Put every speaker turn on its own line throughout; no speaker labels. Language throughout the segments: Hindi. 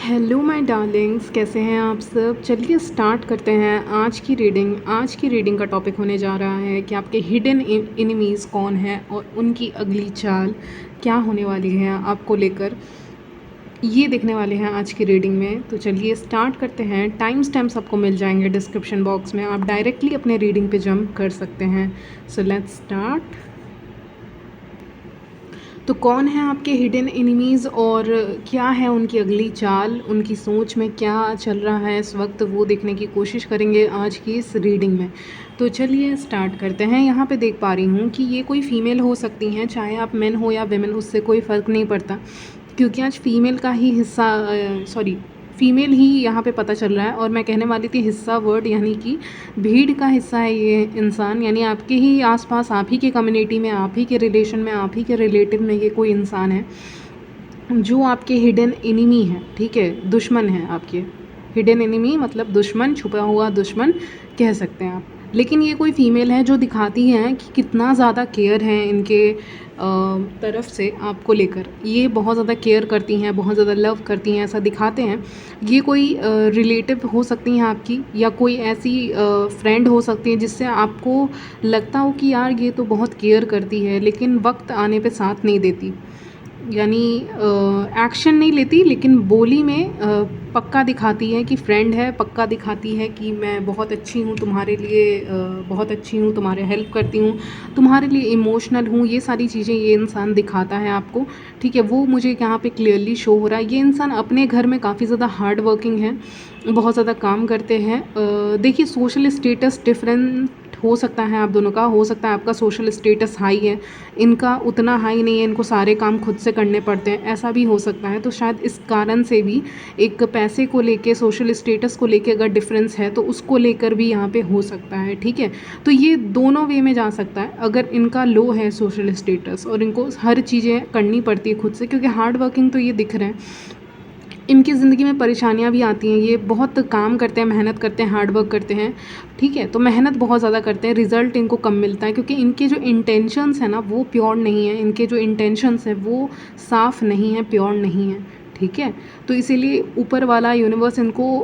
हेलो माय डार्लिंग्स, कैसे हैं आप सब। चलिए स्टार्ट करते हैं आज की रीडिंग। आज की रीडिंग का टॉपिक होने जा रहा है कि आपके हिडन एनिमीज़ कौन हैं और उनकी अगली चाल क्या होने वाली है आपको लेकर, ये देखने वाले हैं आज की रीडिंग में। तो चलिए स्टार्ट करते हैं। टाइम स्टैम्प्स आपको मिल जाएंगे डिस्क्रिप्शन बॉक्स में, आप डायरेक्टली अपने रीडिंग पे जंप कर सकते हैं। So let's start. तो कौन है आपके हिडन एनिमीज़ और क्या है उनकी अगली चाल, उनकी सोच में क्या चल रहा है इस वक्त, वो देखने की कोशिश करेंगे आज की इस रीडिंग में। तो चलिए स्टार्ट करते हैं। यहाँ पे देख पा रही हूँ कि ये कोई फ़ीमेल हो सकती हैं, चाहे आप मेन हो या वेमेन, उससे कोई फ़र्क नहीं पड़ता, क्योंकि आज फ़ीमेल का ही हिस्सा फ़ीमेल ही यहाँ पे पता चल रहा है। और मैं कहने वाली थी हिस्सा वर्ड, यानी कि भीड़ का हिस्सा है ये इंसान, यानी आपके ही आसपास, आप ही के कम्युनिटी में, आप ही के रिलेशन में, आप ही के रिलेटिव में ये कोई इंसान है जो आपके हिडन एनिमी है। ठीक है, दुश्मन है आपके। हिडन एनिमी मतलब दुश्मन, छुपा हुआ दुश्मन कह सकते हैं आप। लेकिन ये कोई फीमेल है जो दिखाती हैं कि कितना ज़्यादा केयर है इनके तरफ से आपको लेकर। ये बहुत ज़्यादा केयर करती हैं, बहुत ज़्यादा लव करती हैं, ऐसा दिखाते हैं। ये कोई रिलेटिव हो सकती हैं आपकी, या कोई ऐसी फ्रेंड हो सकती है जिससे आपको लगता हो कि यार ये तो बहुत केयर करती है, लेकिन वक्त आने पे साथ नहीं देती, यानी एक्शन नहीं लेती, लेकिन बोली में पक्का दिखाती है कि फ्रेंड है, पक्का दिखाती है कि मैं बहुत अच्छी हूँ तुम्हारे लिए, बहुत अच्छी हूँ, तुम्हारे हेल्प करती हूँ, तुम्हारे लिए इमोशनल हूँ। ये सारी चीज़ें ये इंसान दिखाता है आपको। ठीक है, वो मुझे यहाँ पे क्लियरली शो हो रहा है। ये इंसान अपने घर में काफ़ी ज़्यादा हार्ड वर्किंग है, बहुत ज़्यादा काम करते हैं। देखिए, सोशल स्टेटस डिफरेंट हो सकता है आप दोनों का, हो सकता है आपका सोशल स्टेटस हाई है, इनका उतना हाई नहीं है, इनको सारे काम खुद से करने पड़ते हैं, ऐसा भी हो सकता है। तो शायद इस कारण से भी एक पैसे को लेके, सोशल स्टेटस को लेके अगर डिफरेंस है तो उसको लेकर भी यहाँ पे हो सकता है। ठीक है, तो ये दोनों वे में जा सकता है। अगर इनका लो है सोशल स्टेटस और इनको हर चीज़ें करनी पड़ती है खुद से, क्योंकि हार्ड वर्किंग तो ये दिख रहे हैं, इनकी ज़िंदगी में परेशानियाँ भी आती हैं। ये बहुत काम करते हैं, मेहनत करते हैं, हार्ड वर्क करते हैं। ठीक है, तो मेहनत बहुत ज़्यादा करते हैं, रिज़ल्ट इनको कम मिलता है, क्योंकि इनके जो इंटेंशंस हैं ना वो प्योर नहीं है। इनके जो इंटेंशंस हैं वो साफ़ नहीं है, प्योर नहीं है। ठीक है, तो इसीलिए ऊपर वाला यूनिवर्स इनको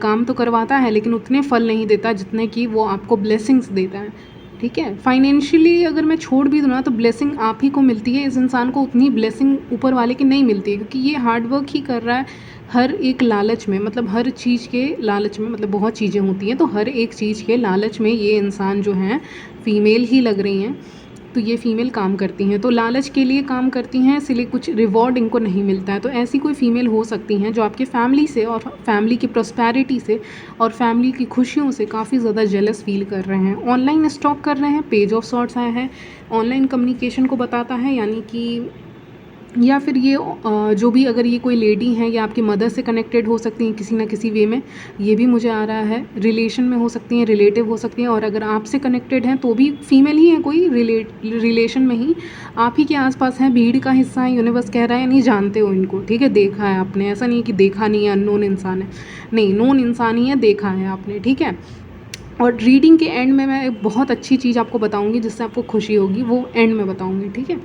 काम तो करवाता है, लेकिन उतने फल नहीं देता जितने कि वो आपको ब्लेसिंग्स देता है। ठीक है, फाइनेंशियली अगर मैं छोड़ भी दूँ ना तो ब्लेसिंग आप ही को मिलती है। इस इंसान को उतनी ब्लेसिंग ऊपर वाले की नहीं मिलती है, क्योंकि ये हार्ड वर्क ही कर रहा है हर एक लालच में, मतलब हर चीज़ के लालच में। मतलब बहुत चीज़ें होती हैं, तो हर एक चीज़ के लालच में ये इंसान जो हैं, फीमेल ही लग रही हैं, तो ये फीमेल काम करती हैं, तो लालच के लिए काम करती हैं, इसलिए कुछ रिवॉर्ड इनको नहीं मिलता है। तो ऐसी कोई फीमेल हो सकती हैं जो आपके फैमिली से और फैमिली की प्रॉस्पेरिटी से और फैमिली की खुशियों से काफ़ी ज़्यादा जेलस फील कर रहे हैं। ऑनलाइन स्टॉक कर रहे हैं, पेज ऑफ सॉर्ट्स आया है, ऑनलाइन कम्युनिकेशन को बताता है, यानी कि या फिर ये जो भी, अगर ये कोई लेडी हैं या आपकी मदर से कनेक्टेड हो सकती हैं किसी ना किसी वे में, ये भी मुझे आ रहा है। रिलेशन में हो सकती हैं, रिलेटिव हो सकती हैं, और अगर आपसे कनेक्टेड हैं तो भी फीमेल ही हैं, कोई रिलेशन में ही आप ही के आसपास हैं, भीड़ का हिस्सा है, यूनिवर्स कह रहा है। नहीं जानते हो इनको, ठीक है, देखा है आपने, ऐसा नहीं है कि देखा नहीं है, अननोन इंसान है, नहीं, नोन इंसान ही है, देखा है आपने। ठीक है, और रीडिंग के एंड में मैं एक बहुत अच्छी चीज़ आपको बताऊंगी जिससे आपको खुशी होगी, वो एंड में बताऊंगी। ठीक है,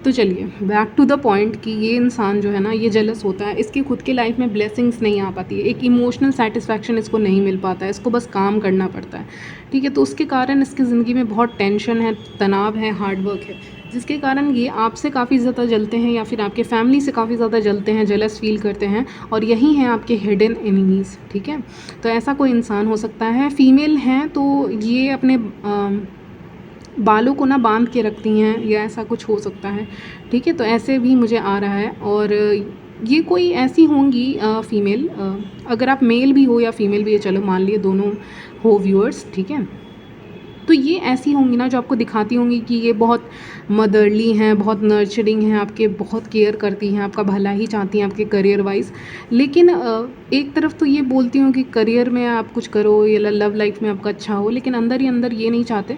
तो चलिए बैक टू द पॉइंट कि ये इंसान जो है ना, ये जेलस होता है, इसकी खुद की लाइफ में ब्लेसिंग्स नहीं आ पाती है, एक इमोशनल सेटिस्फैक्शन इसको नहीं मिल पाता है, इसको बस काम करना पड़ता है। ठीक है, तो उसके कारण इसकी ज़िंदगी में बहुत टेंशन है, तनाव है, हार्डवर्क है, जिसके कारण ये आपसे काफ़ी ज़्यादा जलते हैं, या फिर आपके फैमिली से काफ़ी ज़्यादा जलते हैं, जेलस फील करते हैं, और यही हैं आपके हिडन एनिमीज़। ठीक है, तो ऐसा कोई इंसान हो सकता है। फीमेल हैं तो ये अपने बालों को ना बांध के रखती हैं, या ऐसा कुछ हो सकता है। ठीक है, तो ऐसे भी मुझे आ रहा है। और ये कोई ऐसी होंगी फीमेल, अगर आप मेल भी हो या फीमेल भी है, चलो मान लिए दोनों हो व्यूअर्स। ठीक है, तो ये ऐसी होंगी ना जो आपको दिखाती होंगी कि ये बहुत मदरली हैं, बहुत नर्चरिंग हैं, आपके बहुत केयर करती हैं, आपका भला ही चाहती हैं आपके करियर वाइज। लेकिन एक तरफ तो ये बोलती हूँ कि करियर में आप कुछ करो या लव लाइफ में आपका अच्छा हो, लेकिन अंदर ही अंदर ये नहीं चाहते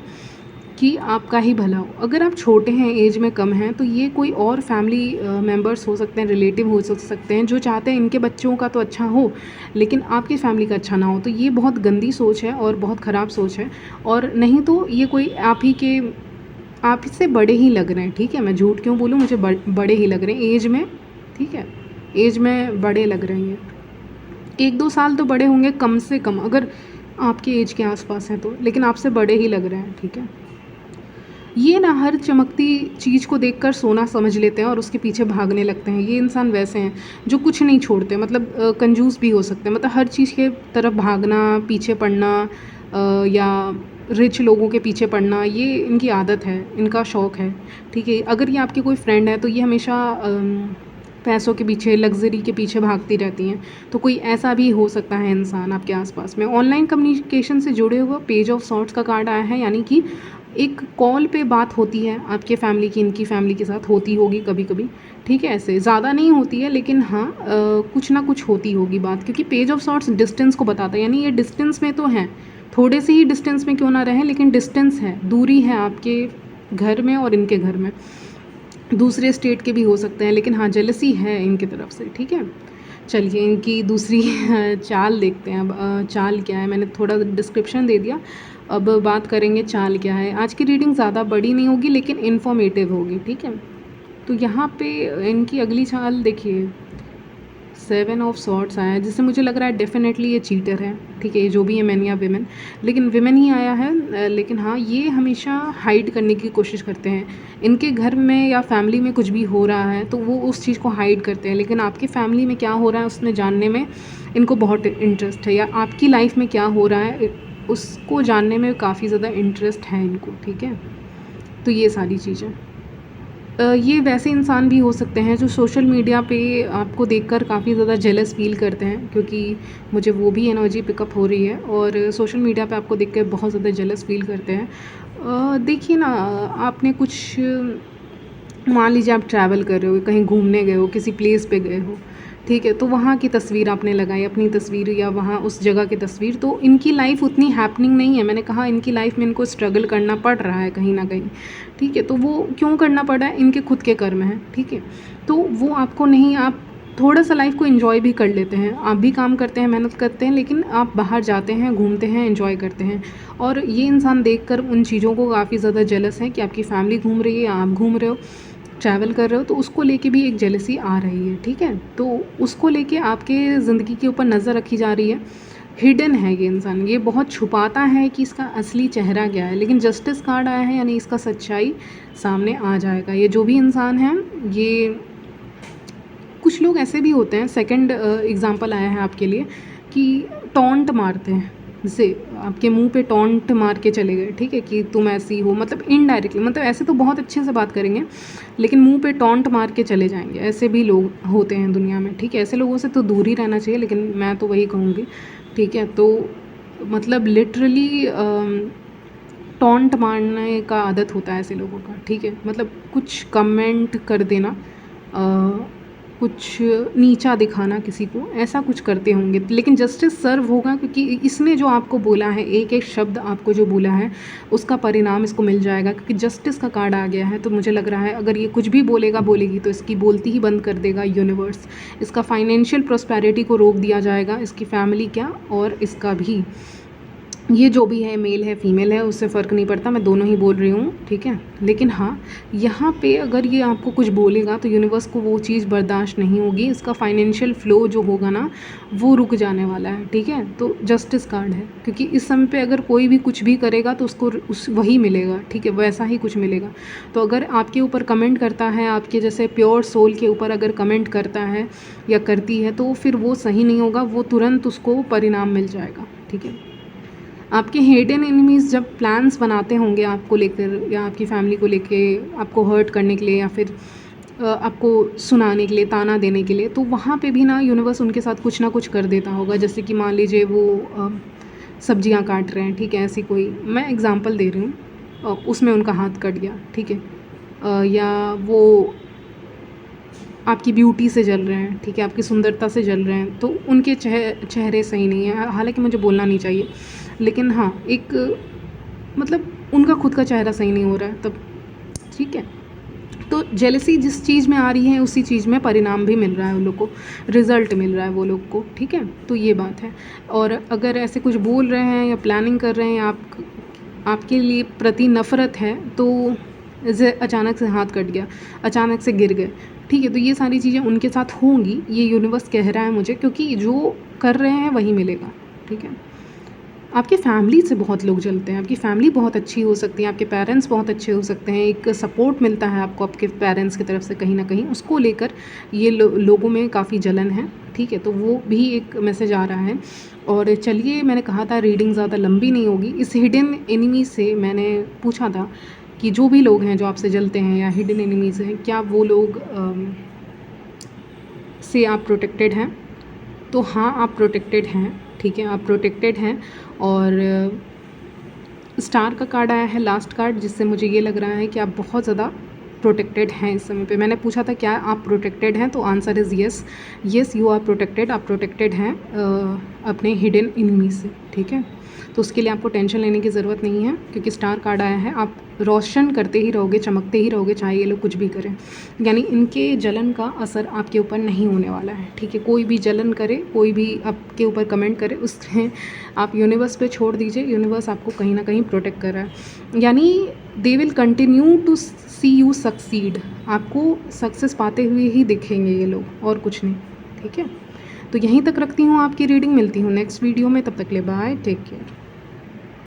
कि आपका ही भला हो। अगर आप छोटे हैं, एज में कम हैं, तो ये कोई और फैमिली मेम्बर्स हो सकते हैं, रिलेटिव हो सकते हैं, जो चाहते हैं इनके बच्चों का तो अच्छा हो, लेकिन आपकी फैमिली का अच्छा ना हो। तो ये बहुत गंदी सोच है और बहुत ख़राब सोच है। और नहीं तो ये कोई आप इससे बड़े ही लग रहे हैं। ठीक है, मैं झूठ क्यों बोलूँ, मुझे बड़े ही लग रहे हैं एज में। ठीक है, एज में बड़े लग रहे हैं। 1-2 साल तो बड़े होंगे कम से कम, अगर आपके एज के आसपास हैं तो, लेकिन आपसे बड़े ही लग रहे हैं, ठीक है। ये ना हर चमकती चीज़ को देखकर सोना समझ लेते हैं और उसके पीछे भागने लगते हैं। ये इंसान वैसे हैं जो कुछ नहीं छोड़ते, मतलब कंजूस भी हो सकते हैं, मतलब हर चीज़ के तरफ भागना, पीछे पड़ना, या रिच लोगों के पीछे पड़ना, ये इनकी आदत है, इनका शौक़ है, ठीक है। अगर ये आपके कोई फ्रेंड है तो ये हमेशा पैसों के पीछे, लग्ज़री के पीछे भागती रहती हैं। तो कोई ऐसा भी हो सकता है इंसान आपके आसपास में। ऑनलाइन कम्युनिकेशन से जुड़े हुए पेज ऑफ सॉर्ट्स का कार्ड आया है, यानी कि एक कॉल पे बात होती है आपके फैमिली की, इनकी फैमिली के साथ होती होगी कभी-कभी, ठीक है। ऐसे ज़्यादा नहीं होती है, लेकिन हाँ कुछ ना कुछ होती होगी बात, क्योंकि पेज ऑफ सॉर्ट्स डिस्टेंस को बताता है, यानी ये डिस्टेंस में तो हैं, थोड़े से ही डिस्टेंस में क्यों ना रहें, लेकिन डिस्टेंस है, दूरी है आपके घर में और इनके घर में। दूसरे स्टेट के भी हो सकते हैं, लेकिन हाँ जेलसी है इनकी तरफ से, ठीक है। चलिए इनकी दूसरी चाल देखते हैं। अब चाल क्या है, मैंने थोड़ा डिस्क्रिप्शन दे दिया, अब बात करेंगे चाल क्या है। आज की रीडिंग ज़्यादा बड़ी नहीं होगी, लेकिन इन्फॉर्मेटिव होगी, ठीक है। तो यहाँ पे इनकी अगली चाल देखिए, 7 ऑफ सॉर्ट्स आया है, जिससे मुझे लग रहा है डेफिनेटली ये चीटर है, ठीक है। ये जो भी है, मैन या विमेन, लेकिन विमेन ही आया है। लेकिन हाँ ये हमेशा हाइड करने की कोशिश करते हैं। इनके घर में या फैमिली में कुछ भी हो रहा है तो वो उस चीज़ को हाइड करते हैं, लेकिन आपकी फैमिली में क्या हो रहा है उसमें जानने में इनको बहुत इंटरेस्ट है, या आपकी लाइफ में क्या हो रहा है उसको जानने में काफ़ी ज़्यादा इंटरेस्ट है इनको, ठीक है। तो ये सारी चीज़ें, ये वैसे इंसान भी हो सकते हैं जो सोशल मीडिया पे आपको देखकर काफ़ी ज़्यादा जेलस फील करते हैं, क्योंकि मुझे वो भी एनर्जी पिकअप हो रही है, और सोशल मीडिया पे आपको देख कर बहुत ज़्यादा जेलस फील करते हैं। देखिए ना, आपने कुछ, मान लीजिए आप ट्रैवल कर रहे हो, कहीं घूमने गए हो, किसी प्लेस पे गए हो, ठीक है, तो वहाँ की तस्वीर आपने लगाई, अपनी तस्वीर या वहाँ उस जगह की तस्वीर। तो इनकी लाइफ उतनी हैपनिंग नहीं है, मैंने कहा इनकी लाइफ में इनको स्ट्रगल करना पड़ रहा है कहीं ना कहीं, ठीक है। तो वो क्यों करना पड़ रहा है, इनके खुद के कर्म हैं, ठीक है। तो वो आपको नहीं, आप थोड़ा सा लाइफ को एंजॉय भी कर लेते हैं, आप भी काम करते हैं, मेहनत करते हैं, लेकिन आप बाहर जाते हैं, घूमते हैं, एंजॉय करते हैं। और ये इंसान देखकर उन चीज़ों को काफ़ी ज़्यादा जेलस है कि आपकी फैमिली घूम रही है, आप घूम रहे हो, ट्रैवल कर रहे हो, तो उसको लेके भी एक जेलसी आ रही है, ठीक है। तो उसको लेके आपके ज़िंदगी के ऊपर नज़र रखी जा रही है। हिडन है ये इंसान, ये बहुत छुपाता है कि इसका असली चेहरा क्या है, लेकिन जस्टिस कार्ड आया है, यानी इसका सच्चाई सामने आ जाएगा। ये जो भी इंसान है, ये कुछ लोग ऐसे भी होते हैं, सेकंड एग्जांपल आया है आपके लिए, कि टॉन्ट मारते हैं, जैसे आपके मुंह पे टॉन्ट मार के चले गए, ठीक है, कि तुम ऐसी हो, मतलब इनडायरेक्टली, मतलब ऐसे तो बहुत अच्छे से बात करेंगे, लेकिन मुंह पे टॉन्ट मार के चले जाएंगे। ऐसे भी लोग होते हैं दुनिया में, ठीक है। ऐसे लोगों से तो दूर ही रहना चाहिए, लेकिन मैं तो वही कहूँगी, ठीक है। तो मतलब लिटरली टॉन्ट मारने का आदत होता है ऐसे लोगों का, ठीक है। मतलब कुछ कमेंट कर देना, कुछ नीचा दिखाना किसी को, ऐसा कुछ करते होंगे, लेकिन जस्टिस सर्व होगा, क्योंकि इसने जो आपको बोला है, एक एक शब्द आपको जो बोला है उसका परिणाम इसको मिल जाएगा, क्योंकि जस्टिस का कार्ड आ गया है। तो मुझे लग रहा है अगर ये कुछ भी बोलेगा, बोलेगी, तो इसकी बोलती ही बंद कर देगा यूनिवर्स। इसका फाइनेंशियल प्रॉस्पेरिटी को रोक दिया जाएगा, इसकी फैमिली क्या और इसका भी। ये जो भी है, मेल है फीमेल है, उससे फ़र्क नहीं पड़ता, मैं दोनों ही बोल रही हूँ, ठीक है। लेकिन हाँ, यहाँ पे अगर ये आपको कुछ बोलेगा तो यूनिवर्स को वो चीज़ बर्दाश्त नहीं होगी, इसका फाइनेंशियल फ़्लो जो होगा ना वो रुक जाने वाला है, ठीक है। तो जस्टिस कार्ड है, क्योंकि इस समय पे अगर कोई भी कुछ भी करेगा तो उसको वही मिलेगा, ठीक है, वैसा ही कुछ मिलेगा। तो अगर आपके ऊपर कमेंट करता है, आपके जैसे प्योर सोल के ऊपर अगर कमेंट करता है या करती है, तो फिर वो सही नहीं होगा, वो तुरंत उसको परिणाम मिल जाएगा, ठीक है। आपके हिडन एनिमीज़ जब प्लान्स बनाते होंगे आपको लेकर, या आपकी फैमिली को लेके, आपको हर्ट करने के लिए, या फिर आपको सुनाने के लिए, ताना देने के लिए, तो वहाँ पे भी ना यूनिवर्स उनके साथ कुछ ना कुछ कर देता होगा। जैसे कि मान लीजिए वो सब्जियाँ काट रहे हैं, ठीक है, ऐसी कोई, मैं एग्ज़ाम्पल दे रही हूँ, उसमें उनका हाथ कट गया, ठीक है, या वो आपकी ब्यूटी से जल रहे हैं, ठीक है, आपकी सुंदरता से जल रहे हैं, तो उनके चेहरे सही नहीं है। हालांकि मुझे बोलना नहीं चाहिए, लेकिन हाँ, एक मतलब उनका खुद का चेहरा सही नहीं हो रहा है तब, ठीक है। तो जेलसी जिस चीज़ में आ रही है उसी चीज़ में परिणाम भी मिल रहा है उन लोग को, रिज़ल्ट मिल रहा है वो लोग को, ठीक है। तो ये बात है। और अगर ऐसे कुछ बोल रहे हैं या प्लानिंग कर रहे हैं, आपके लिए प्रति नफ़रत है, तो अचानक से हाथ कट गया, अचानक से गिर गए, ठीक है, तो ये सारी चीज़ें उनके साथ होंगी, ये यूनिवर्स कह रहा है मुझे, क्योंकि जो कर रहे हैं वही मिलेगा। ठीक है, आपके फैमिली से बहुत लोग जलते हैं, आपकी फैमिली बहुत अच्छी हो सकती है, आपके पेरेंट्स बहुत अच्छे हो सकते हैं, एक सपोर्ट मिलता है आपको आपके पेरेंट्स की तरफ से कहीं ना कहीं, उसको लेकर ये लोगों में काफ़ी जलन है। ठीक है, तो वो भी एक मैसेज आ रहा है। और चलिए, मैंने कहा था रीडिंग ज़्यादा लंबी नहीं होगी। इस हिडन एनिमी से मैंने पूछा था कि जो भी लोग हैं जो आपसे जलते हैं या हिडन एनिमीज़ हैं, क्या वो लोग से आप प्रोटेक्टेड हैं? तो हाँ, आप प्रोटेक्टेड हैं। ठीक है, आप प्रोटेक्टेड हैं। और स्टार का कार्ड आया है, लास्ट कार्ड, जिससे मुझे ये लग रहा है कि आप बहुत ज़्यादा प्रोटेक्टेड हैं इस समय पे। मैंने पूछा था क्या आप प्रोटेक्टेड हैं, तो answer is yes. Yes, you are protected. आप प्रोटेक्टेड हैं अपने हिडन एनिमी से। ठीक है, तो उसके लिए आपको टेंशन लेने की ज़रूरत नहीं है, क्योंकि स्टार कार्ड आया है। आप रोशन करते ही रहोगे, चमकते ही रहोगे, चाहे ये लोग कुछ भी करें। यानी इनके जलन का असर आपके ऊपर नहीं होने वाला है। ठीक है, कोई भी जलन करे, कोई भी आपके ऊपर कमेंट करे, उसमें आप यूनिवर्स पे छोड़ दीजिए। यूनिवर्स आपको कहीं ना कहीं प्रोटेक्ट कर रहा है। यानी they will continue to see you succeed. आपको सक्सेस पाते हुए ही दिखेंगे ये लोग, और कुछ नहीं। ठीक है, तो यहीं तक रखती हूँ आपकी रीडिंग। मिलती हूँ नेक्स्ट वीडियो में, तब तक ले बाय, टेक केयर।